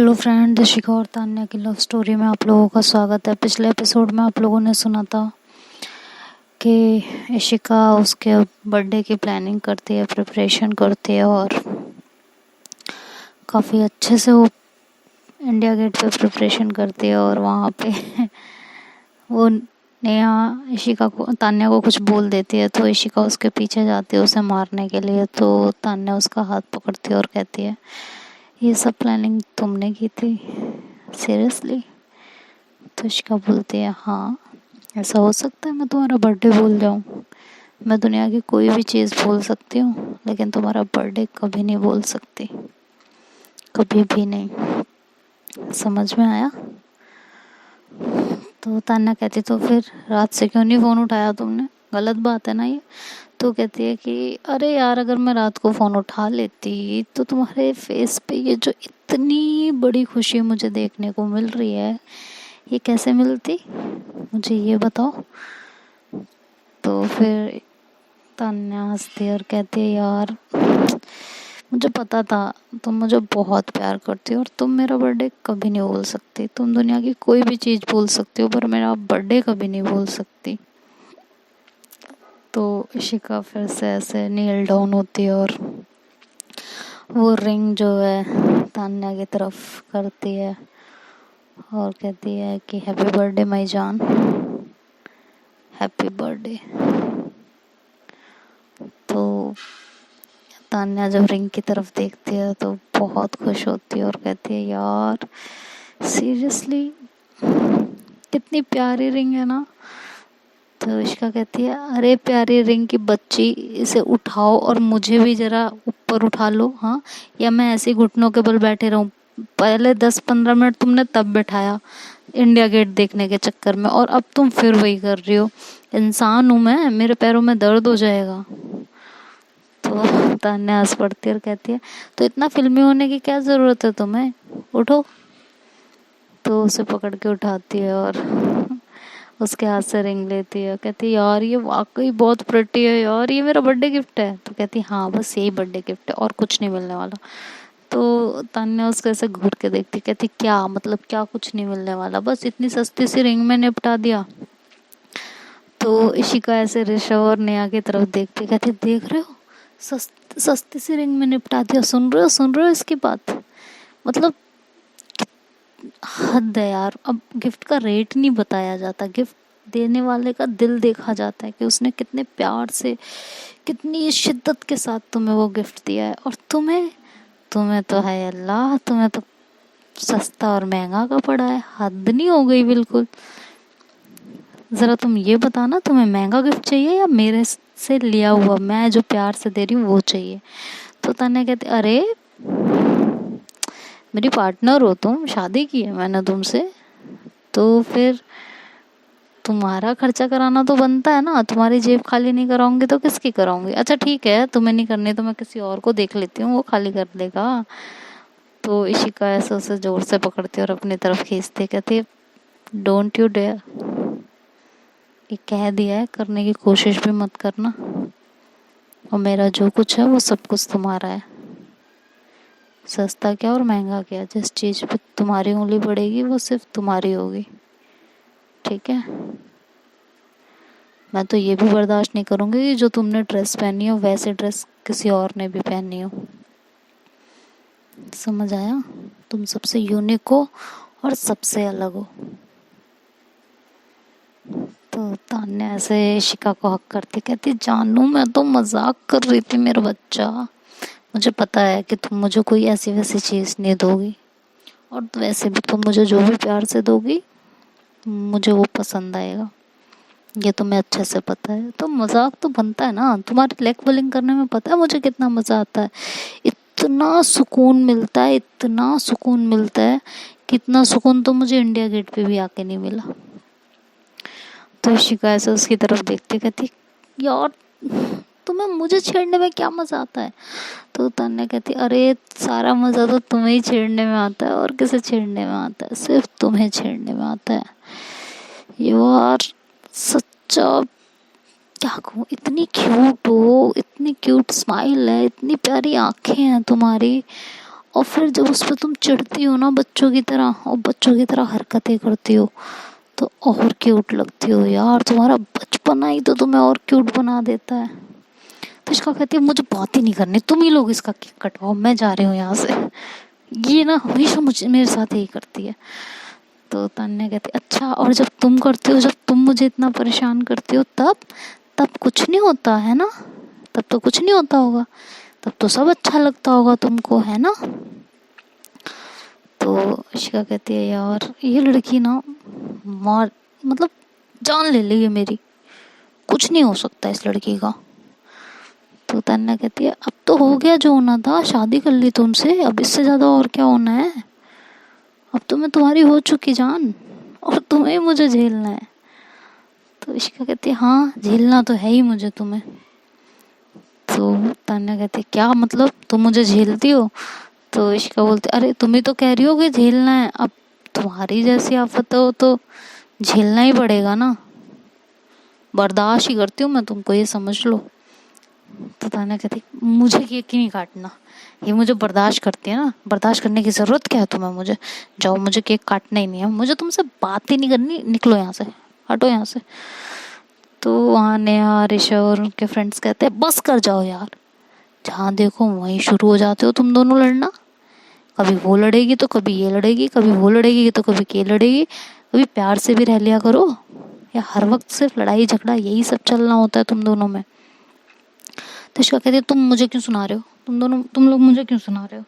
Hello friend, Dishika और तान्या की love story में आप लोगों का स्वागत है। पिछले एपिसोड में आप लोगों ने सुना था कि इशिका उसके बर्थडे की प्लानिंग करती है, प्रिपरेशन करती है और काफ़ी अच्छे से वो इंडिया गेट पे प्रिपरेशन करती है। और वहाँ पे वो नेहा इशिका को, तान्या को कुछ बोल देती है तो इशिका उसके पीछे जाती है उसे मारने के लिए। तो तान्या उसका हाथ पकड़ती है और कहती है, ये सब प्लानिंग तुमने की थी? सीरियसली? तो इशिका बोलती है, हाँ, ऐसा हो सकता है मैं तुम्हारा बर्थडे भूल जाऊँ? मैं दुनिया की कोई भी चीज़ भूल सकती हूँ लेकिन तुम्हारा बर्थडे कभी नहीं भूल सकती, कभी भी नहीं। समझ में आया? तो तान्या कहती, तो फिर रात से क्यों नहीं फ़ोन उठाया तुमने? गलत बात है ना ये? तो कहती है कि अरे यार, अगर मैं रात को फ़ोन उठा लेती तो तुम्हारे फेस पे ये जो इतनी बड़ी खुशी मुझे देखने को मिल रही है, ये कैसे मिलती, मुझे ये बताओ। तो फिर तान्या हंसती है और कहती है, यार मुझे पता था तुम मुझे बहुत प्यार करती हो और तुम मेरा बर्थडे कभी नहीं भूल सकती। तुम दुनिया की कोई भी चीज़ भूल सकती हो पर मेरा बर्थडे कभी नहीं भूल सकती। तो इशिका फिर से ऐसे नील डाउन होती है और वो रिंग जो है तान्या की तरफ करती है और कहती है कि हैप्पी बर्थडे माई जान, हैप्पी बर्थडे। तो तान्या जब रिंग की तरफ देखती है तो बहुत खुश होती है और कहती है, यार सीरियसली कितनी प्यारी रिंग है ना। तो इशिका कहती है, अरे प्यारी रिंग की बच्ची, इसे उठाओ और मुझे भी ज़रा ऊपर उठा लो, हाँ, या मैं ऐसे घुटनों के बल बैठे रहूं? पहले 10-15 मिनट तुमने तब बैठाया इंडिया गेट देखने के चक्कर में और अब तुम फिर वही कर रही हो। इंसान हूँ मैं, मेरे पैरों में दर्द हो जाएगा। तो तान्या हंस पड़ती है और कहती है, तो इतना फिल्मी होने की क्या ज़रूरत है तुम्हें, उठो। तो उसे पकड़ के उठाती है और उसके हाथ से रिंग लेती है। कहती है, यार ये वाकई बहुत प्रिटी है यार, ये मेरा बर्थडे गिफ्ट है। तो कहती है, हाँ बस यही बर्थडे गिफ्ट है और कुछ नहीं मिलने वाला। तो तान्या उसको ऐसे घूर के देखती, कहती क्या मतलब, क्या कुछ नहीं मिलने वाला? बस इतनी सस्ती सी रिंग में निपटा दिया? तो इशिका ऐसे ऋषभ और नेहा की तरफ देखती, कहती देख रहे हो, सस्ती सी रिंग में निपटा दिया। सुन रहे हो इसकी बात? मतलब हद है यार। अब गिफ्ट का रेट नहीं बताया जाता, गिफ्ट देने वाले का दिल देखा जाता है कि उसने कितने प्यार से, कितनी शिद्दत के साथ तुम्हें वो गिफ्ट दिया है। और तुम्हें तुम्हें तो है अल्लाह, तुम्हें तो सस्ता और महंगा का पड़ा है। हद नहीं हो गई बिल्कुल? ज़रा तुम ये बताना, तुम्हें महंगा गिफ्ट चाहिए या मेरे से लिया हुआ, मैं जो प्यार से दे रही हूँ वो चाहिए? तो तान्या कहती, अरे मेरी पार्टनर हो तुम, शादी की है मैंने तुमसे, तो फिर तुम्हारा खर्चा कराना तो बनता है ना। तुम्हारी जेब खाली नहीं कराऊंगी तो किसकी कराऊंगी? अच्छा ठीक है, तुम्हें नहीं करनी तो मैं किसी और को देख लेती हूँ, वो खाली कर देगा। तो इशिका ऐसे उसे जोर से पकड़ती है और अपनी तरफ खींचती, कहती है, डोंट यू डेयर, ये कह दिया है, करने की कोशिश भी मत करना। और मेरा जो कुछ है वो सब कुछ तुम्हारा है, सस्ता क्या और महंगा क्या, जिस चीज़ पे तुम्हारी उंगली पड़ेगी वो सिर्फ तुम्हारी होगी, ठीक है? मैं तो ये भी बर्दाश्त नहीं करूँगी कि जो तुमने ड्रेस पहनी हो वैसे ड्रेस किसी और ने भी पहनी हो। समझ आया? तुम सबसे यूनिक हो और सबसे अलग हो। तो तान्या ऐसे इशिका को हक करती, कहती, जानू मैं तो मजाक कर रही थी मेरा बच्चा, मुझे पता है कि तुम मुझे कोई ऐसी वैसी चीज़ नहीं दोगी और वैसे भी तुम मुझे जो भी प्यार से दोगी मुझे वो पसंद आएगा, ये तुम्हें अच्छे से पता है। तो मजाक तो बनता है ना, तुम्हारी लेग पुलिंग करने में पता है मुझे कितना मज़ा आता है, इतना सुकून मिलता है, इतना सुकून मिलता है, कितना सुकून तो मुझे इंडिया गेट पे भी आके नहीं मिला। तो इशिका ऐसे उसकी तरफ देखती, कहती, यार तुम्हें मुझे छेड़ने में क्या मज़ा आता है? तो तान्या कहती, अरे सारा मज़ा तो तुम्हें ही छेड़ने में आता है, और किसे छेड़ने में आता है? सिर्फ तुम्हें छेड़ने में आता है। यू आर सच्चा, क्या कहूँ, इतनी क्यूट हो, इतनी क्यूट स्माइल है, इतनी प्यारी आंखें हैं तुम्हारी, और फिर जब उस पर तुम चिढ़ती हो ना बच्चों की तरह, और बच्चों की तरह हरकतें करती हो, तो और क्यूट लगती हो यार। तुम्हारा बचपना ही तो तुम्हें और क्यूट बना देता है। तो इसका कहती है मुझे बात ही नहीं करनी, तुम ही लोग इसका केक कटवाओ, मैं जा रही हूँ यहाँ से। ये ना हमेशा मुझे मेरे साथ यही करती है। तो तान्या कहती अच्छा, और जब तुम करती हो, जब तुम मुझे इतना परेशान करती हो, तब तब कुछ नहीं होता है ना? तब तो कुछ नहीं होता होगा, तब तो सब अच्छा लगता होगा तुमको, है ना? तो इशिका कहती है यार ये लड़की ना मार मतलब जान ले ली है मेरी, कुछ नहीं हो सकता इस लड़की का। तो तान्या कहती है अब तो हो गया जो होना था, शादी कर ली तुमसे, अब इससे ज्यादा और क्या होना है? अब तो मैं तुम्हारी हो चुकी जान, और तुम्हें मुझे झेलना है। तो इशिका कहती है हाँ झेलना तो है ही मुझे तुम्हें। तो तान्या कहती है क्या मतलब, तुम मुझे झेलती हो? तो इशिका बोलती अरे तुम ही तो कह रही हो कि झेलना है, अब तुम्हारी जैसी आफत हो तो झेलना ही पड़ेगा ना, बर्दाश्त ही करती हूँ मैं तुमको, ये समझ लो। तो तान्या कहती मुझे केक ही नहीं काटना, ये मुझे बर्दाश्त करती है ना, बर्दाश्त करने की ज़रूरत क्या है तुम्हें? मुझे जाओ, मुझे केक काटना ही नहीं है, मुझे तुमसे बात ही नहीं करनी, निकलो यहाँ से, हटो यहाँ से। तो वहाँ नेहा ऋषभ और उनके फ्रेंड्स कहते हैं बस कर जाओ यार, जहाँ देखो वहीं शुरू हो जाते हो तुम दोनों लड़ना, कभी वो लड़ेगी तो कभी ये लड़ेगी, कभी वो लड़ेगी तो कभी ये लड़ेगी, कभी प्यार से भी रह लिया करो, या हर वक्त सिर्फ लड़ाई झगड़ा यही सब चलना होता है तुम दोनों में? तो इसका कहती है तुम मुझे क्यों सुना रहे हो, तुम लोग मुझे क्यों सुना रहे हो,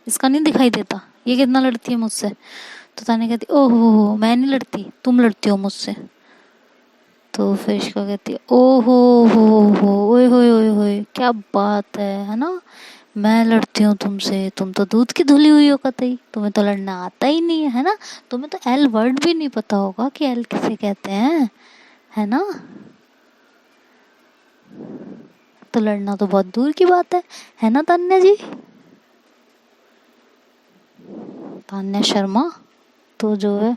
इसका नहीं दिखाई देता ये कितना लड़ती है मुझसे? तो तान्या कहती ओहो मैं नहीं लड़ती, तुम लड़ती हो मुझसे। तो फिर इसका कहती है ओहो हो ओए होए ओए होए क्या बात है ना, मैं लड़ती हूँ तुमसे, तुम तो दूध की धुली हुई हो कतई, तुम्हें तो लड़ना आता ही नहीं है ना, तुम्हें तो एल वर्ड भी नहीं पता होगा कि एल किसे कहते हैं, है ना? तो लड़ना तो बहुत दूर की बात है ना तान्या जी? तान्या शर्मा तो जो है,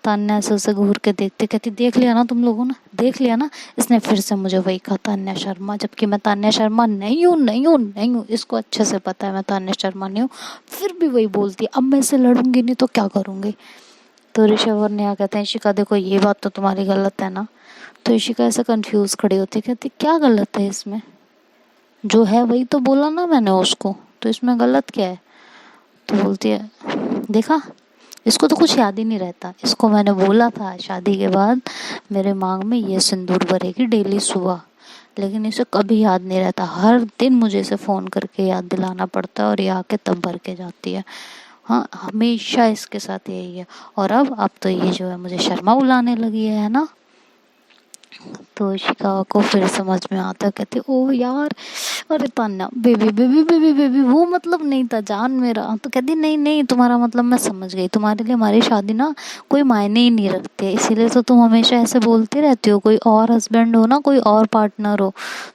तान्या से उसे घूर के देखते कहती देख लिया ना तुम लोगों ने, देख लिया ना, इसने फिर से मुझे वही कहा तान्या शर्मा, जबकि मैं तान्या शर्मा नहीं हूँ नहीं हूँ नहीं हूँ, इसको अच्छे से पता है मैं तान्या शर्मा नहीं हूँ, फिर भी वही बोलती है, अब मैं इससे लड़ूंगी नहीं तो क्या करूँगी? तो ऋषभ और नेहा कहते हैं इशिका देखो ये बात तो तुम्हारी गलत है ना। तो इशिका ऐसा कंफ्यूज खड़ी होती है, कहती क्या गलत है इसमें, जो है वही तो बोला ना मैंने उसको, तो इसमें गलत क्या है? तो बोलती है देखा, इसको तो कुछ याद ही नहीं रहता, इसको मैंने बोला था शादी के बाद मेरे मांग में ये सिंदूर भरेगी डेली सुबह, लेकिन इसे कभी याद नहीं रहता, हर दिन मुझे इसे फ़ोन करके याद दिलाना पड़ता है और ये आके तब भर के जाती है। हाँ हमेशा इसके साथ यही है, और अब तो ये जो है मुझे शर्मा बुलाने लगी है ना? तो इशिका को फिर समझ में आता, कहती ओ यार अरे Tanya baby baby baby baby वो मतलब नहीं था जान मेरा। तो कहती नहीं नहीं तुम्हारा मतलब मैं समझ गई, तुम्हारे लिए हमारी शादी ना कोई मायने ही नहीं रखती है, इसीलिए तो तुम हमेशा ऐसे बोलती रहती हो, कोई और हस्बैंड हो ना, कोई और पार्टनर हो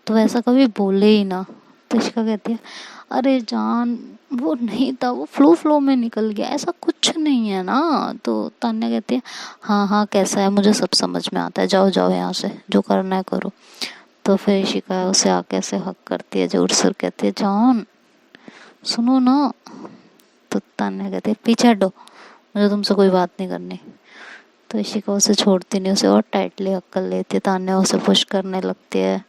तो ऐसा कभी बोले ही ना। तो इशिका कहती है अरे जान वो नहीं था, वो फ्लो में निकल गया, ऐसा कुछ नहीं है ना। तो तान्या कहती है हाँ हाँ कैसा है मुझे सब समझ में आता है, जाओ जाओ यहाँ से, जो करना है करो। तो फिर इशिका उसे आके ऐसे हक करती है जोर से, कहती है जान सुनो ना। तो तान्या कहती है पीछे हटो, मुझे तुमसे कोई बात नहीं करनी। तो इशिका उसे छोड़ती नहीं, उसे और टाइटली हक कर लेती है, तान्या उसे पुश करने लगती है,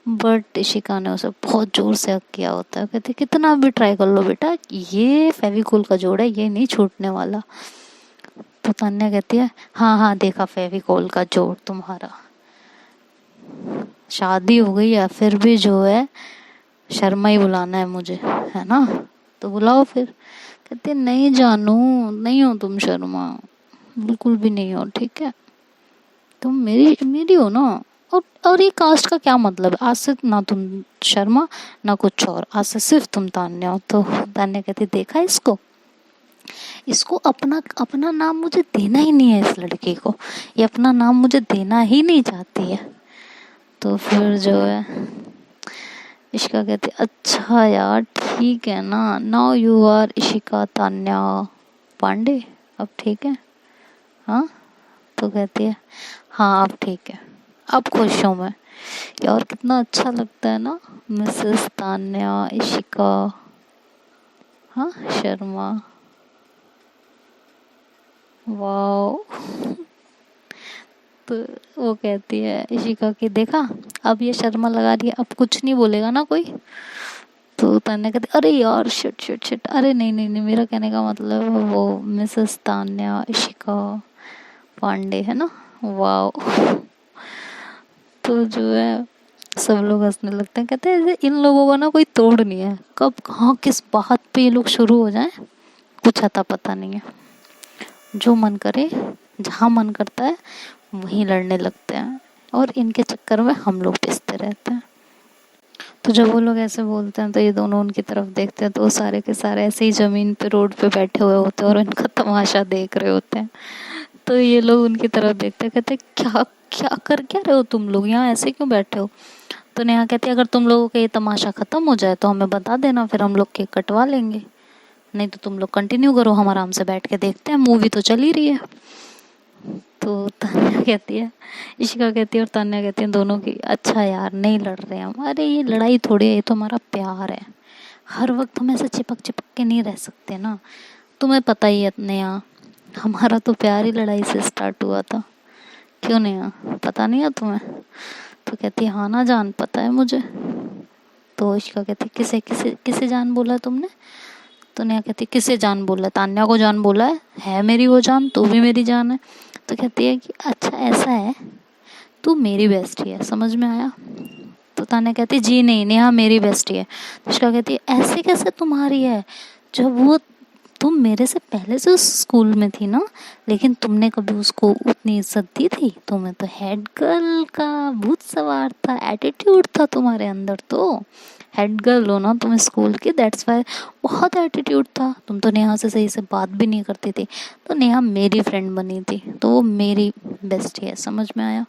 बट इशिका ने उसे बहुत जोर से हक किया होता है। कहती कितना भी ट्राई कर लो बेटा, ये फेविकोल का जोड़ है, ये नहीं छूटने वाला। तो तान्या कहती है हाँ हाँ देखा फेविकोल का जोड़ तुम्हारा, शादी हो गई है फिर भी जो है शर्मा ही बुलाना है मुझे, है ना? तो बुलाओ फिर। कहती नहीं जानू नहीं हो तुम शर्मा, बिल्कुल भी नहीं हो, ठीक है? तुम मेरी मेरी हो ना। और ये कास्ट का क्या मतलब है, आज से ना तुम शर्मा ना कुछ और, आज से सिर्फ तुम तान्या हो। तो तान्या कहती देखा इसको, इसको अपना अपना नाम मुझे देना ही नहीं है, इस लड़की को ये अपना नाम मुझे देना ही नहीं चाहती है। तो फिर जो है इशिका कहती अच्छा यार ठीक है ना, now you are Ishika Tanya Pandey, अब ठीक है? हाँ तो कहती है हाँ अब ठीक है, अब खुश हूँ मैं यार, कितना अच्छा लगता है ना मिसेस तान्या इशिका, हाँ शर्मा, वाओ। तो वो कहती है इशिका की, देखा अब ये शर्मा लगा रही है, अब कुछ नहीं बोलेगा ना कोई। तो तान्या कहती अरे यार शिट शिट शिट, अरे नहीं नहीं नहीं, मेरा कहने का मतलब वो मिसेस तान्या इशिका पांडे है ना, वाओ। तो जो है सब लोग हंसने लगते हैं, कहते हैं ऐसे इन लोगों का ना कोई तोड़ नहीं है, कब कहाँ किस बात पे ये लोग शुरू हो जाएं कुछ अता पता नहीं है। जो मन करे, जहाँ मन करता है वहीं लड़ने लगते हैं, और इनके चक्कर में हम लोग पिसते रहते हैं। तो जब वो लोग ऐसे बोलते हैं तो ये दोनों उनकी तरफ देखते हैं, तो वो सारे के सारे ऐसे ही ज़मीन पे रोड पे बैठे हुए होते हैं और इनका तमाशा देख रहे होते हैं। तो ये लोग उनकी तरफ देखते हैं, कहते हैं क्या क्या कर क्या रहे हो तुम लोग, यहाँ ऐसे क्यों बैठे हो। तो नेहा कहती है अगर तुम लोगों का ये तमाशा ख़त्म हो जाए तो हमें बता देना, फिर हम लोग केक कटवा लेंगे, नहीं तो तुम लोग कंटिन्यू करो, हम आराम से बैठ के देखते हैं, मूवी तो चल ही रही है। तो तान्या कहती है, इशिका कहती है और तान्या कहती है दोनों की, अच्छा यार नहीं लड़ रहे हम, अरे ये लड़ाई थोड़ी है, ये तो हमारा प्यार है, हर वक्त हम ऐसे चिपक चिपक के नहीं रह सकते ना, तुम्हें पता ही है नेहा, हमारा तो प्यार ही लड़ाई से स्टार्ट हुआ था, क्यों नेहा पता नहीं है तुम्हें। तो कहती है हाँ ना जान, पता है मुझे। तो इशिका कहती है किसे किसे किसे जान बोला तुमने। तो नेहा कहती है किसे जान बोला, तान्या को जान बोला है मेरी वो जान, तू भी मेरी जान है। तो कहती है कि अच्छा ऐसा है, तू मेरी बेस्टी है, समझ में आया। तो तान्या कहती है जी नहीं नेहा मेरी बेस्टी है। तो इशिका कहती है ऐसे कैसे तुम्हारी है, जब वो तुम मेरे से पहले से उस स्कूल में थी ना, लेकिन तुमने कभी उसको उतनी इज्जत दी थी, तुम्हें तो हेड गर्ल का भूत सवार था, एटीट्यूड था तुम्हारे अंदर, तो हेड गर्ल हो ना तुम स्कूल की, दैट्स वाई बहुत एटीट्यूड था, तुम तो नेहा से सही से बात भी नहीं करती थी। तो नेहा मेरी फ्रेंड बनी थी, तो वो मेरी बेस्टी है, समझ में आया।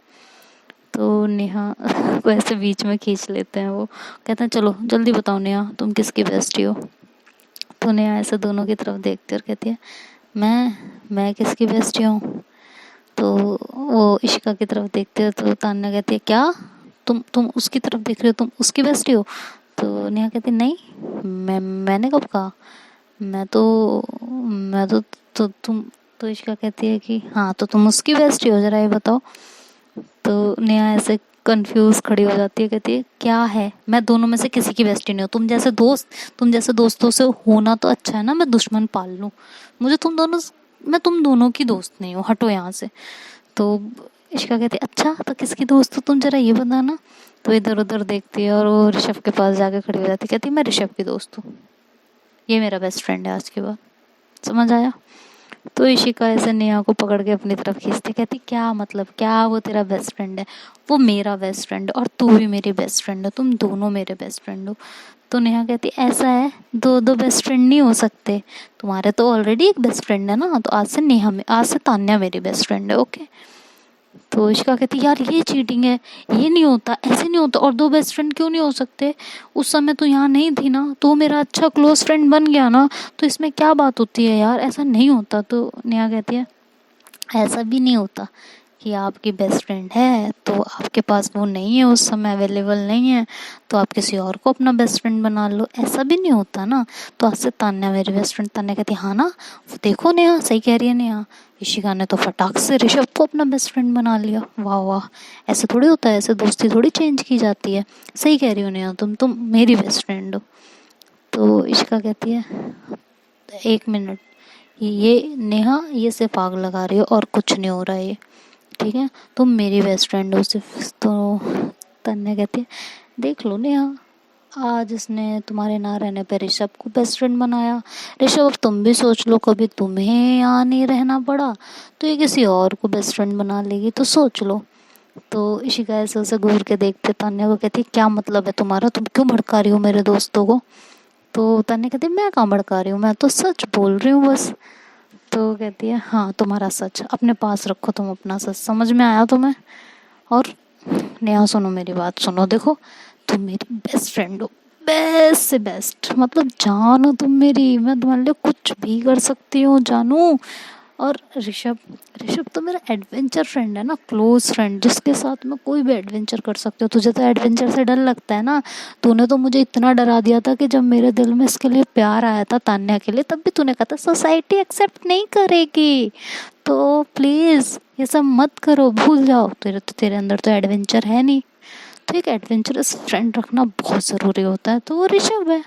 तो नेहा को ऐसे बीच में खींच लेते हैं, वो कहते हैं चलो जल्दी बताओ नेहा तुम किसकी बेस्टी हो। तो नेहा ऐसे दोनों की तरफ देखती और कहती है मैं किसकी बेस्टी हूँ। तो वो इशिका की तरफ देखते हो, तो तान्या कहती है क्या तुम उसकी तरफ देख रहे हो, तुम उसकी बेस्टी हो। तो नेहा कहती नहीं, मैंने कब कहा, मैं तो तुम। तो इशिका कहती है कि हाँ तो तुम उसकी बेस्टी हो, जरा ये बताओ। तो नेहा ऐसे कंफ्यूज खड़ी हो जाती है, कहती है क्या है, मैं दोनों में से किसी की बेस्टी नहीं हूँ, तुम जैसे दोस्तों से होना तो अच्छा है ना, मैं दुश्मन पाल लूँ, मैं तुम दोनों की दोस्त नहीं हूँ, हटो यहाँ से। तो इशिका कहती है अच्छा तो किसकी दोस्त हो तुम, जरा ये बताना। तो इधर उधर देखती है और वो ऋषभ के पास जाके खड़ी हो जाती है, कहती है मैं ऋषभ की दोस्त हूँ, ये मेरा बेस्ट फ्रेंड है आज के बाद, समझ आया। तो इशिका ऐसे नेहा को पकड़ के अपनी तरफ खींचती, कहती क्या मतलब, क्या वो तेरा बेस्ट फ्रेंड है, वो मेरा बेस्ट फ्रेंड है और तू भी मेरी बेस्ट फ्रेंड है, तुम दोनों मेरे बेस्ट फ्रेंड हो। तो नेहा कहती ऐसा है, दो दो बेस्ट फ्रेंड नहीं हो सकते, तुम्हारे तो ऑलरेडी एक बेस्ट फ्रेंड है ना, तो आज से तान्या मेरी बेस्ट फ्रेंड है, ओके। तो इशिका कहती यार ये चीटिंग है, ये नहीं होता, ऐसे नहीं होता, और दो बेस्ट फ्रेंड क्यों नहीं हो सकते, उस समय तो यहाँ नहीं थी ना, तो मेरा अच्छा क्लोज फ्रेंड बन गया ना, तो इसमें क्या बात होती है यार, ऐसा नहीं होता। तो नेहा कहती है ऐसा भी नहीं होता कि आपकी बेस्ट फ्रेंड है तो आपके पास वो नहीं है, उस समय अवेलेबल नहीं है, तो आप किसी और को अपना बेस्ट फ्रेंड बना लो, ऐसा भी नहीं होता ना। तो आज से तान्या मेरी बेस्ट फ्रेंड। तान्या कहती हाँ ना, वो देखो नेहा सही कह रही है नेहा, इशिका ने तो फटाक से ऋषभ को अपना बेस्ट फ्रेंड बना लिया, वाह वाह, ऐसे थोड़ी होता है, ऐसे दोस्ती थोड़ी चेंज की जाती है, सही कह रही हो नेहा, तुम मेरी बेस्ट फ्रेंड हो। तो इशिका कहती है एक मिनट, ये नेहा ये सिर्फ आग लगा रही हो और कुछ नहीं हो रहा है ये, ठीक है, तुम मेरी बेस्ट फ्रेंड हो सिर्फ। तो तन्या कहती है देख लो नेहा, आज इसने तुम्हारे ना रहने पर ऋषभ को बेस्ट फ्रेंड बनाया, ऋषभ अब तुम भी सोच लो, कभी तुम्हें यहाँ नहीं रहना पड़ा तो ये किसी और को बेस्ट फ्रेंड बना लेगी, तो सोच लो। तो इशिका ऐसे उसे घूर के देखते तान्या को, कहती क्या मतलब है तुम्हारा, तुम क्यों भड़का रही हो मेरे दोस्तों को। तो तान्या कहती मैं कहाँ भड़का रही हूँ, मैं तो सच बोल रही हूँ बस। तो कहती है हाँ तुम्हारा सच अपने पास रखो, तुम अपना सच, समझ में आया तुम्हें। और नेहा सुनो मेरी बात सुनो, देखो तुम मेरी बेस्ट फ्रेंड हो, बेस्ट से बेस्ट, मतलब जान हो तुम मेरी, मैं तुम्हारे लिए कुछ भी कर सकती हूँ जानू, और ऋषभ, ऋषभ तो मेरा एडवेंचर फ्रेंड है ना, क्लोज फ्रेंड, जिसके साथ मैं कोई भी एडवेंचर कर सकती हूँ। तुझे तो एडवेंचर से डर लगता है ना, तूने तो मुझे इतना डरा दिया था कि जब मेरे दिल में इसके लिए प्यार आया था, तान्या के लिए, तब भी तूने कहा था सोसाइटी एक्सेप्ट नहीं करेगी, तो प्लीज़ ये सब मत करो, भूल जाओ। तेरे अंदर तो एडवेंचर है नहीं, तो एक एडवेंचरस फ्रेंड रखना बहुत ज़रूरी होता है, तो वो ऋषभ है।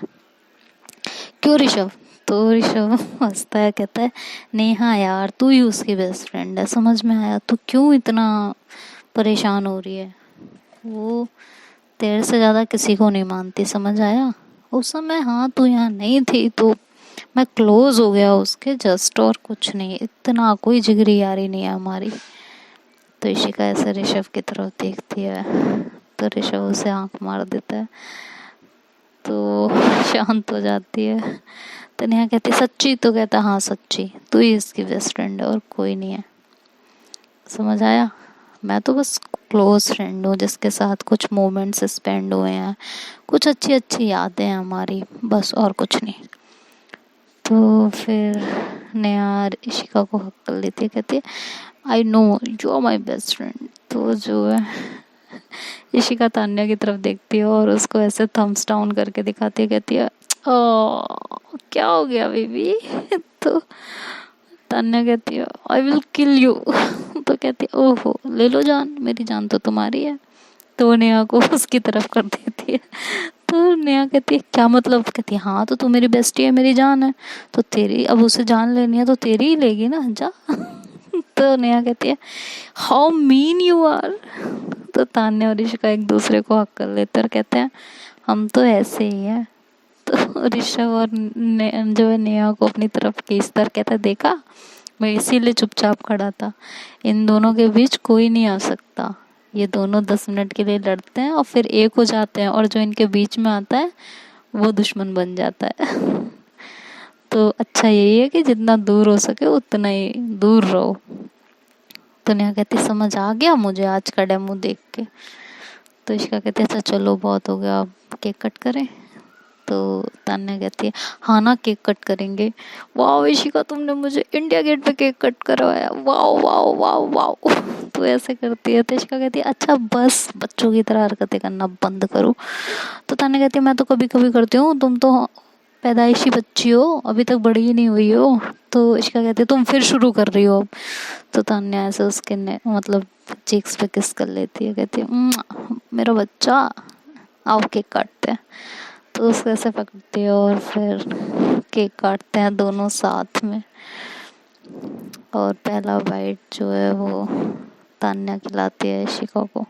क्यों ऋषभ? तो ऋषभ हंसता है, कहता है नेहा यार तू ही उसकी बेस्ट फ्रेंड है, समझ में आया, तू क्यों इतना परेशान हो रही है, वो तेरे से ज़्यादा किसी को नहीं मानती, समझ आया। उस समय हाँ तू यहाँ नहीं थी तो मैं क्लोज हो गया उसके जस्ट, और कुछ नहीं, इतना कोई जिगरी यारी नहीं है हमारी। तो इशिका ऐसे ऋषभ की तरफ देखती है, तो ऋषभ उसे आंख मार देता है, तो शांत हो जाती है। तो नेहा कहती सच्ची? तो कहता हाँ सच्ची, तू ही इसकी बेस्ट फ्रेंड है और कोई नहीं है, समझ आया। मैं तो बस क्लोज फ्रेंड हूँ जिसके साथ कुछ मोमेंट्स स्पेंड हुए हैं, कुछ अच्छी अच्छी यादें हैं हमारी, बस, और कुछ नहीं। तो फिर नेहा इशिका को हक कर लेती है, कहती है I know you are my best friend. तो जो है इशिका तान्या की तरफ देखती है और उसको ऐसे थम्स डाउन करके दिखाती है, कहती है ओ क्या हो गया बेबी? तो तान्या कहती है आई विल किल यू। तो कहती है ओहो ले लो जान, मेरी जान तो तुम्हारी है। तो नेहा को उसकी तरफ कर देती है। तो नेहा कहती है क्या मतलब? कहती है हाँ तो तू मेरी बेस्टी है, मेरी जान है, तो तेरी अब उसे जान लेनी है तो तेरी ही लेगी ना, जा। तो नेहा कहती है हाउ मीन यू आर। तो तान्या और ऋषिका एक दूसरे को हक कर लेते और कहते हैं हम तो ऐसे ही हैं। तो ऋषभ और जो है नेहा को अपनी तरफ खींचता कहता है देखा, मैं इसीलिए चुपचाप खड़ा था, इन दोनों के बीच कोई नहीं आ सकता, ये दोनों 10 मिनट के लिए लड़ते हैं और फिर एक हो जाते हैं, और जो इनके बीच में आता है वो दुश्मन बन जाता है। तो अच्छा यही है कि जितना दूर हो सके उतना ही दूर रहो। तो नेहा कहती समझ आ गया मुझे आज का डेमो देख के। तो इशिका कहती है अच्छा चलो बहुत हो गया, अब केक कट करें। तो तान्या कहती है हाँ ना केक कट करेंगे। वाह इशिका तुमने मुझे इंडिया गेट पे केक कट करवाया, वाह वाह वाह वाह। तो ऐसे करती है। तो इशिका कहती है अच्छा बस बच्चों की तरह हरकतें करना बंद करो। तो तान्या कहती है मैं तो कभी कभी करती हूँ, तुम तो पैदाइशी बच्ची हो, अभी तक बड़ी ही नहीं हुई हो। तो इशिका कहती है तुम फिर शुरू कर रही हो अब। तो तान्या ऐसे उसके मतलब चीक्स पे किस कर लेती है, कहती है मेरा बच्चा आओ केक काटते हैं। तो उसको ऐसे पकड़ती है और फिर केक काटते हैं दोनों साथ में। और पहला बाइट जो है वो तान्या खिलाती है इशिका को,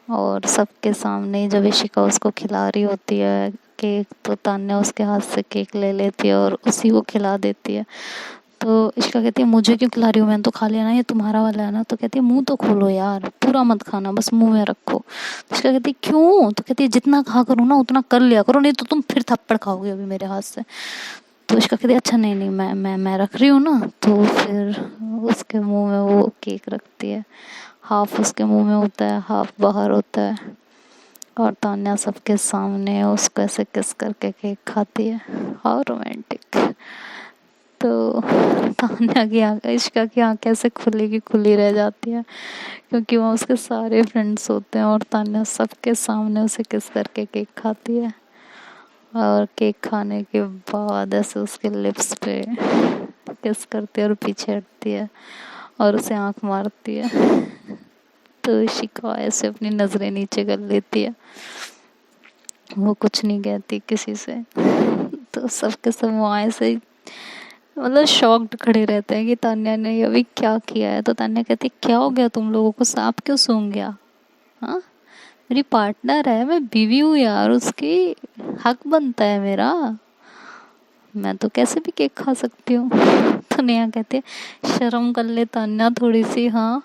और सबके सामने जब इशिका उसको खिला रही होती है केक, तो तान्या उसके हाथ से केक ले लेती है और उसी को खिला देती है। तो इशिका कहती है मुझे क्यों खिला रही हो, मैंने तो खा लिया ना, ये तुम्हारा वाला है ना। तो कहती है मुंह तो खोलो यार, पूरा मत खाना, बस मुंह में रखो। तो इशिका कहती है क्यों? तो कहती है जितना खा करो ना उतना कर लिया करो, नहीं तो तुम फिर थप्पड़ खाओगे अभी मेरे हाथ से। तो इशिका कहती है अच्छा नहीं नहीं मैं रख रही हूँ ना। तो फिर उसके मुंह में वो केक रखती है, हाफ उसके मुंह में होता है हाफ बाहर होता है, और तान्या सबके सामने उसको ऐसे किस करके केक खाती है। How romantic. तो तान्या की आंखें, इशिका की आंखें ऐसे खुली की खुली रह जाती है, क्योंकि वहाँ उसके सारे फ्रेंड्स होते हैं और तान्या सबके सामने उसे किस करके केक खाती है। और केक खाने के बाद ऐसे उसके लिप्स पे किस करती है और पीछे हटती है और उसे आंख मारती है। तो इशिका ऐसे अपनी नज़रें नीचे कर लेती है, वो कुछ नहीं कहती किसी से। तो सबके सब वहाँ ऐसे मतलब शॉक्ड खड़े रहते हैं कि तान्या ने अभी क्या किया है। तो तान्या कहती क्या हो गया तुम लोगों को, सांप क्यों सूंघ गया? हाँ मेरी पार्टनर है, मैं बीवी हूँ यार उसकी, हक बनता है मेरा, मैं तो कैसे भी केक खा सकती हूँ। तो नेहा कहते शर्म कर ले तान्या थोड़ी सी, हाँ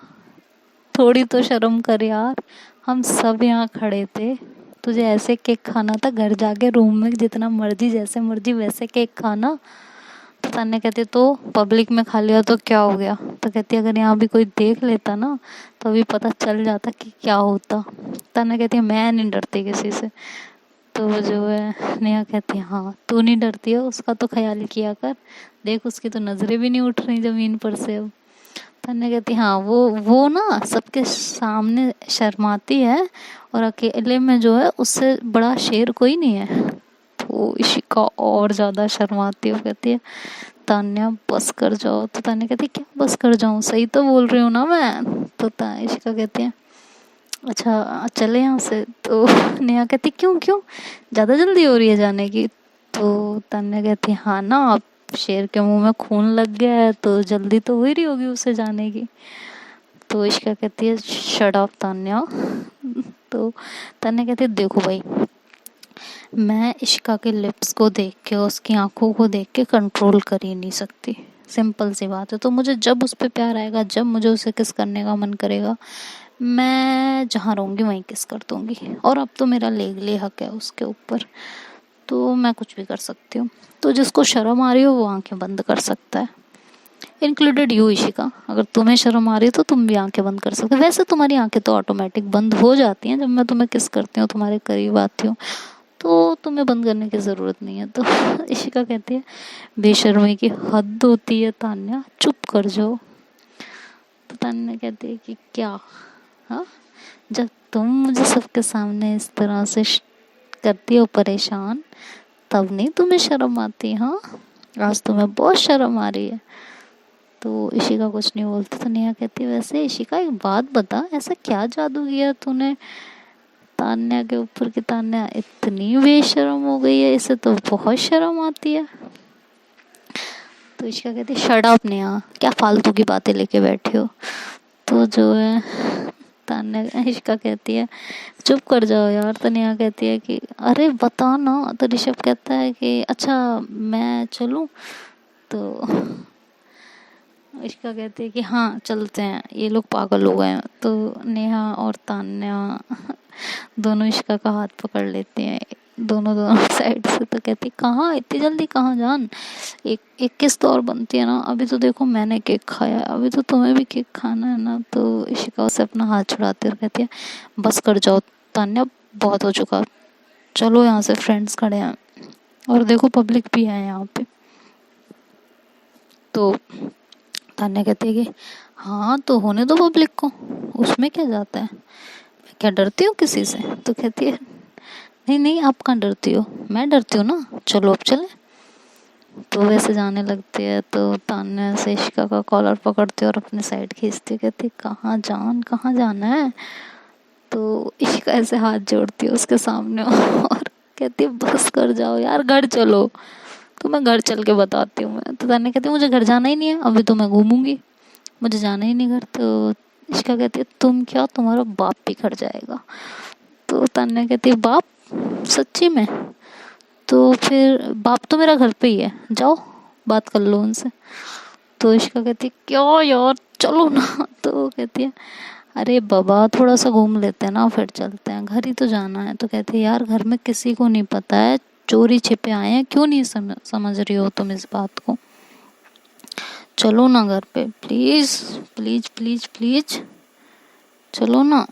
थोड़ी तो शर्म कर यार, हम सब यहाँ खड़े थे, तुझे ऐसे केक खाना था, घर जाके रूम में जितना मर्जी जैसे मर्जी वैसे केक खाना। तो तान्या कहती तो पब्लिक में खा लिया तो क्या हो गया? तो कहती अगर यहाँ भी कोई देख लेता ना तो अभी पता चल जाता कि क्या होता। तान्या कहती है मैं नहीं डरती किसी से। तो वो जो है नेहा कहती है हाँ तू नहीं डरती है, उसका तो ख्याल किया कर, देख उसकी तो नजरें भी नहीं उठ रही जमीन पर से अब। तन्ने कहती हाँ वो ना सबके सामने शर्माती है और अकेले में जो है उससे बड़ा शेर कोई नहीं है। तो इशिका और ज्यादा शर्माती है, कहती है तान्या बस कर जाओ। तो तान्या कहती है क्या बस कर जाऊं, सही तो बोल रही हूँ ना मैं। तो इशिका कहती है अच्छा चले यहाँ से। तो नेहा कहती क्यों क्यों, ज़्यादा जल्दी हो रही है जाने की। तो तान्या कहती हाँ ना, अब शेर के मुंह में खून लग गया है तो जल्दी तो हो ही रही होगी उसे जाने की। तो इशिका कहती है शट अप तान्या। तो तान्या कहती है देखो भाई, मैं इशिका के लिप्स को देख के, उसकी आंखों को देख के कंट्रोल कर ही नहीं सकती, सिंपल सी बात है। तो मुझे जब उस पर प्यार आएगा, जब मुझे उसे किस करने का मन करेगा, मैं जहाँ रहूँगी वहीं किस कर दूँगी। और अब तो मेरा लेगली हक है उसके ऊपर, तो मैं कुछ भी कर सकती हूँ। तो जिसको शर्म आ रही हो वो आंखें बंद कर सकता है, इंक्लूडेड यू इशिका। अगर तुम्हें शर्म आ रही है तो तुम भी आंखें बंद कर सकते हो। वैसे तुम्हारी आंखें तो ऑटोमेटिक बंद हो जाती हैं जब मैं तुम्हें किस करती हूँ, तुम्हारे करीब आती हूँ, तो तुम्हें बंद करने की ज़रूरत नहीं है। तो इशिका कहती है बेशर्मी की हद होती है तान्या, चुप कर जाओ। तो तान्या कहती है कि क्या, हाँ जब तुम मुझे सबके सामने इस तरह से करती हो परेशान, तब नहीं तुम्हें शर्म आती। हाँ आज तुम्हें बहुत शर्म आ रही है। तो इशिका कुछ नहीं बोलती। तो नेहा कहती है वैसे इशिका एक बात बता, ऐसा क्या जादू किया तूने तान्या के ऊपर कि तान्या इतनी बेशर्म हो गई है, इसे तो बहुत शर्म आती है। तो इशिका कहती है शट अप नेहा, क्या फालतू की बातें लेके बैठे हो। तो जो है तान्या इशिका कहती है चुप कर जाओ यार। तो नेहा कहती है कि अरे बता ना। तो ऋषभ कहता है कि अच्छा मैं चलूं। तो इशिका कहती है कि हाँ चलते हैं, ये लोग पागल हो गए हैं। तो नेहा और तान्या दोनों इशिका का हाथ पकड़ लेते हैं, दोनों दोनों साइड से। तो कहती कहाँ इतनी जल्दी, कहाँ जान, एक एक किस तो और बनती है ना, अभी तो देखो मैंने केक खाया है, अभी तो तुम्हें भी केक खाना है ना। तो इशिका उसे अपना हाथ छुड़ाती है और कहती है बस कर जाओ तान्या, बहुत हो चुका, चलो यहाँ से, फ्रेंड्स खड़े हैं और देखो पब्लिक भी है यहाँ पे। तो तान्या कहती है कि हाँ तो होने दो पब्लिक को, उसमें क्या जाता है, मैं क्या डरती हूँ किसी से। तो कहती है नहीं नहीं आप कहाँ डरती हो, मैं डरती हूँ ना, चलो अब चले। तो वैसे जाने लगती है। तो तान्या से इशिका का कॉलर पकड़ती है और अपने साइड खींचती, कहती कहाँ जान, कहाँ जाना है। तो इशिका ऐसे हाथ जोड़ती है उसके सामने और कहती है बस कर जाओ यार, घर चलो। तो मैं घर चल के बताती हूँ मैं। तो तान्या कहती है मुझे घर जाना ही नहीं है, अभी तो मैं घूमूंगी, मुझे जाना ही नहीं घर। तो इशिका कहती है तुम क्या, तुम्हारा बाप भी घर जाएगा। तो तान्या कहती है बाप, सच्ची में। तो फिर बाप तो मेरा घर पे ही है, जाओ बात कर लो उनसे। तो इशिका कहती है क्या यार चलो ना। तो वो कहती है अरे बाबा थोड़ा सा घूम लेते हैं ना फिर चलते हैं, घर ही तो जाना है। तो कहती है यार घर में किसी को नहीं पता है, चोरी छिपे आए हैं, क्यों नहीं समझ रही हो तुम इस बात को, चलो ना घर पे, प्लीज प्लीज प्लीज प्लीज चलो ना।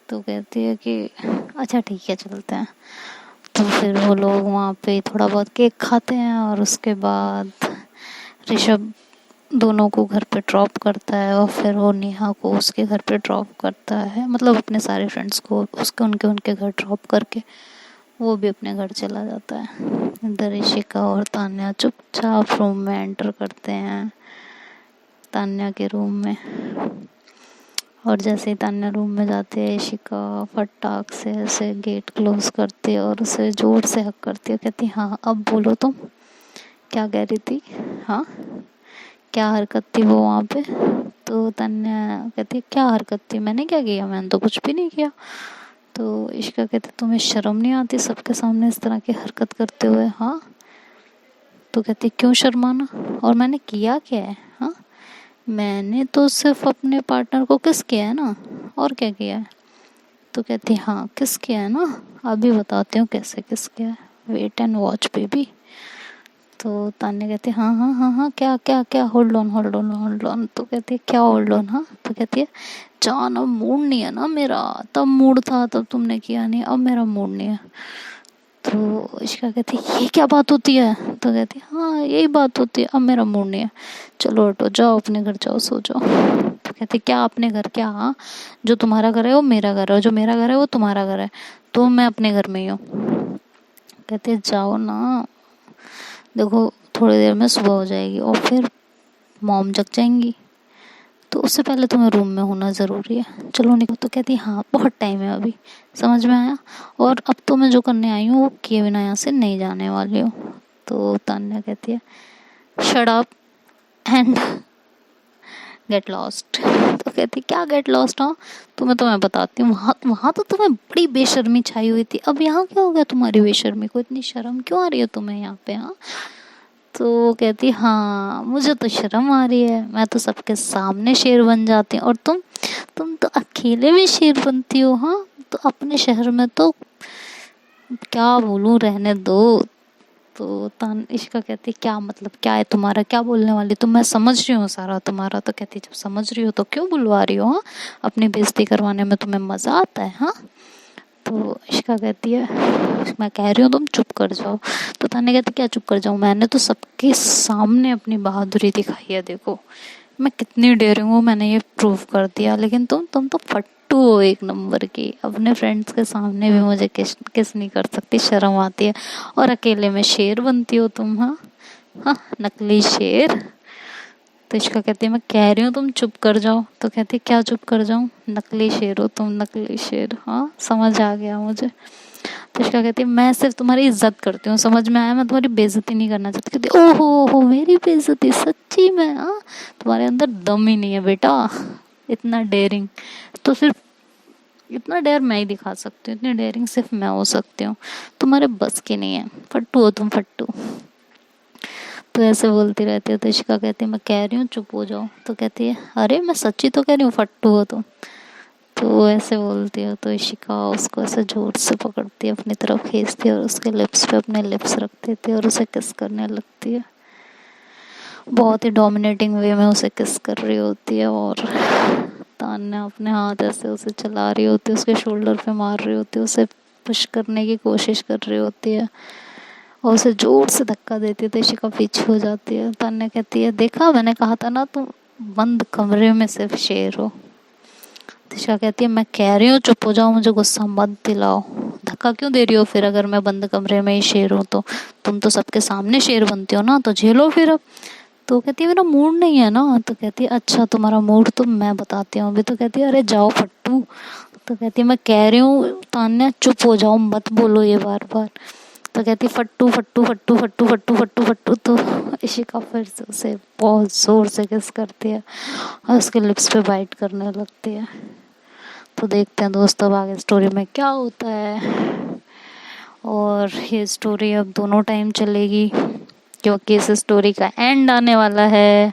तो कहती है कि अच्छा ठीक है चलते हैं। तो फिर वो लोग वहाँ पे थोड़ा बहुत केक खाते हैं और उसके बाद ऋषभ दोनों को घर पे ड्रॉप करता है और फिर वो नेहा को उसके घर पे ड्रॉप करता है, मतलब अपने सारे फ्रेंड्स को उसके उनके घर ड्रॉप करके वो भी अपने घर चला जाता है। इधर इशिका और तान्या चुपचाप रूम में एंटर करते हैं, तान्या के रूम में। और जैसे ही तान्या रूम में जाते है, इशिका फटाक से ऐसे गेट क्लोज करती है और उसे जोर से हक करती है, कहती हाँ अब बोलो तुम क्या कह रही थी, हाँ क्या हरकत थी वो वहाँ पे। तो तान्या कहती है क्या हरकत थी, मैंने क्या किया, मैंने तो कुछ भी नहीं किया। तो इशिका कहती तुम्हें शर्म नहीं आती सबके सामने इस तरह की हरकत करते हुए, हाँ। तो कहती क्यों शर्माना, और मैंने किया क्या है, हाँ मैंने तो सिर्फ अपने पार्टनर को किस किया है ना, और क्या किया है। तो कहती हाँ किस किया है ना, अभी बताती हूँ कैसे किस किया है, वेट एंड वॉच बेबी। तो तान्या कहती है हाँ हाँ हाँ हाँ, क्या क्या क्या, hold on hold on hold on. तो कहती है क्या होल्ड ऑन? हाँ, तो कहती है जान अब मूड नहीं है ना मेरा, तब मूड था तब तुमने किया नहीं, अब मेरा मूड नहीं है। तो इश्का कहती है ये क्या बात होती है? तो कहती है हाँ यही बात होती है, अब मेरा मूड नहीं है, चलो हटो, जाओ अपने घर जाओ, सो जाओ। तो कहती है क्या अपने घर? क्या? हाँ, जो तुम्हारा घर है वो मेरा घर है, और जो मेरा घर है वो तुम्हारा घर है, तो मैं अपने घर में ही हूँ। कहते जाओ ना, देखो थोड़ी देर में सुबह हो जाएगी और फिर मॉम जग जाएंगी, तो उससे पहले तुम्हें रूम में होना ज़रूरी है, चलो निकलो। तो कहती हाँ बहुत टाइम है अभी, समझ में आया, और अब तो मैं जो करने आई हूँ वो किए बिना यहाँ से नहीं जाने वाली हूँ। तो तान्या कहती है shut up and get lost. तो कहती क्या गेट लॉस्ट? हाँ, तो मैं बताती हूँ, वहाँ वहाँ तो तुम्हें बड़ी बेशर्मी छाई हुई थी, अब यहाँ क्या हो गया तुम्हारी बेशर्मी को, इतनी शर्म क्यों आ रही है तुम्हें यहाँ पे? हाँ, तो वो कहती हाँ मुझे तो शर्म आ रही है, मैं तो सबके सामने शेर बन जाती हूँ, और तुम तो अकेले में शेर बनती हो। हाँ, तो अपने शहर में तो क्या बोलूँ, रहने दो। तो इश्का कहती क्या मतलब, क्या है तुम्हारा, क्या बोलने वाली तुम? मैं समझ रही हूँ सारा तुम्हारा। तो कहती जब समझ रही हो तो क्यों बुलवा रही हो? हाँ, अपनी बेइज्जती करवाने में तुम्हें मज़ा आता है? हाँ, तो इश्का कहती है मैं कह रही हूँ तुम चुप कर जाओ। तो तान्या कहती क्या चुप कर जाऊँ, मैंने तो सबके सामने अपनी बहादुरी दिखाई है, देखो मैं कितनी डेयरिंग हूँ, मैंने ये प्रूव कर दिया, लेकिन तुम तो फट्टू हो एक नंबर की, अपने फ्रेंड्स के सामने भी मुझे किस नहीं कर सकती, शर्म आती है, और अकेले में शेर बनती हो तुम। हाँ हाँ, नकली शेर। तो इश्का कहती है मैं कह रही हूँ तुम चुप कर जाओ। तो कहती है क्या चुप कर जाऊँ, नकली शेर हो तुम, नकली शेर। हाँ, समझ आ गया मुझे। तो इश्का कहती है मैं सिर्फ तुम्हारी इज्जत करती हूँ, समझ में आया, मैं तुम्हारी बेइज्जती नहीं करना चाहती। कहती ओहो मेरी बेइज्जती सच्ची में? हाँ, तुम्हारे अंदर दम ही नहीं है बेटा, इतना डेयरिंग तो सिर्फ, इतना डेयर मैं ही दिखा सकती हूँ, इतनी डेयरिंग सिर्फ मैं हो सकती हूँ, तुम्हारे बस की नहीं है, फट्टू हो तुम, फट्टू। तो ऐसे बोलती रहती है। तो इशिका कहती है मैं कह रही हूँ चुप हो जाओ। तो कहती है अरे मैं सच्ची तो कह रही हूँ, फट्टू हो तुम। तो ऐसे बोलती है। तो इशिका उसको ऐसे जोर से पकड़ती है, अपनी तरफ खींचती है, और उसके लिप्स पे अपने लिप्स रख देती है और उसे किस करने लगती है, बहुत ही डोमिनेटिंग वे में उसे किस कर रही होती है। और तान्या अपने हाथ ऐसे उसे चला रही होती है, उसके शोल्डर पे मार रही होती है, उसे पुश करने की कोशिश कर रही होती है, और उसे जोर से धक्का देती है। तो इशिका पीछे हो जाती है। तान्या कहती है देखा, मैंने कहा था ना तुम बंद कमरे में सिर्फ शेर हो। तो इशिका कहती है मैं कह रही हूँ चुप हो जाओ, मुझे गुस्सा मत दिलाओ, धक्का क्यों दे रही हो फिर, अगर मैं बंद कमरे में ही शेर हूँ तो तुम तो सबके सामने शेर बनती हो ना, तो झेलो फिर अब। तो कहती है मेरा मूड नहीं है ना। तो कहती है अच्छा तुम्हारा मूड तो मैं बताती हूँ अभी। तो कहती है अरे जाओ फट्टू। तो कहती है मैं कह रही हूँ तान्या चुप हो जाओ, मत बोलो ये बार बार। तो कहती फट्टू फट्टू फट्टू फट्टू फट्टू फट्टू फट्टू। तो इशिका फिर से उसे बहुत जोर से किस करती है और उसके लिप्स पे बाइट करने लगती है। तो देखते हैं दोस्तों अब आगे स्टोरी में क्या होता है। और ये स्टोरी अब दोनों टाइम चलेगी, क्योंकि इस स्टोरी का एंड आने वाला है,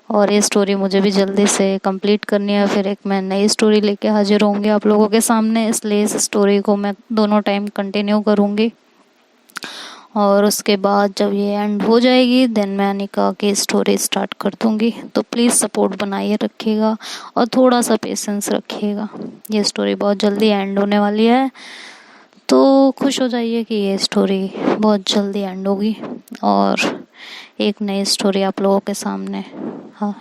और ये स्टोरी मुझे भी जल्दी से कंप्लीट करनी है। फिर एक मैं नई स्टोरी लेके हाजिर होंगी आप लोगों के सामने, इसलिए इस स्टोरी को मैं दोनों टाइम कंटिन्यू करूँगी। और उसके बाद जब ये एंड हो जाएगी देन मैं अनिका की स्टोरी स्टार्ट कर दूँगी। तो प्लीज़ सपोर्ट बनाए रखिएगा और थोड़ा सा पेशेंस रखिएगा, ये स्टोरी बहुत जल्दी एंड होने वाली है। तो खुश हो जाइए कि ये स्टोरी बहुत जल्दी एंड होगी और एक नई स्टोरी आप लोगों के सामने हाँ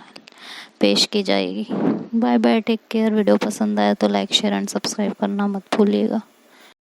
पेश की जाएगी। Bye bye, take care. Video पसंद आया तो लाइक शेयर एंड सब्सक्राइब करना मत भूलिएगा।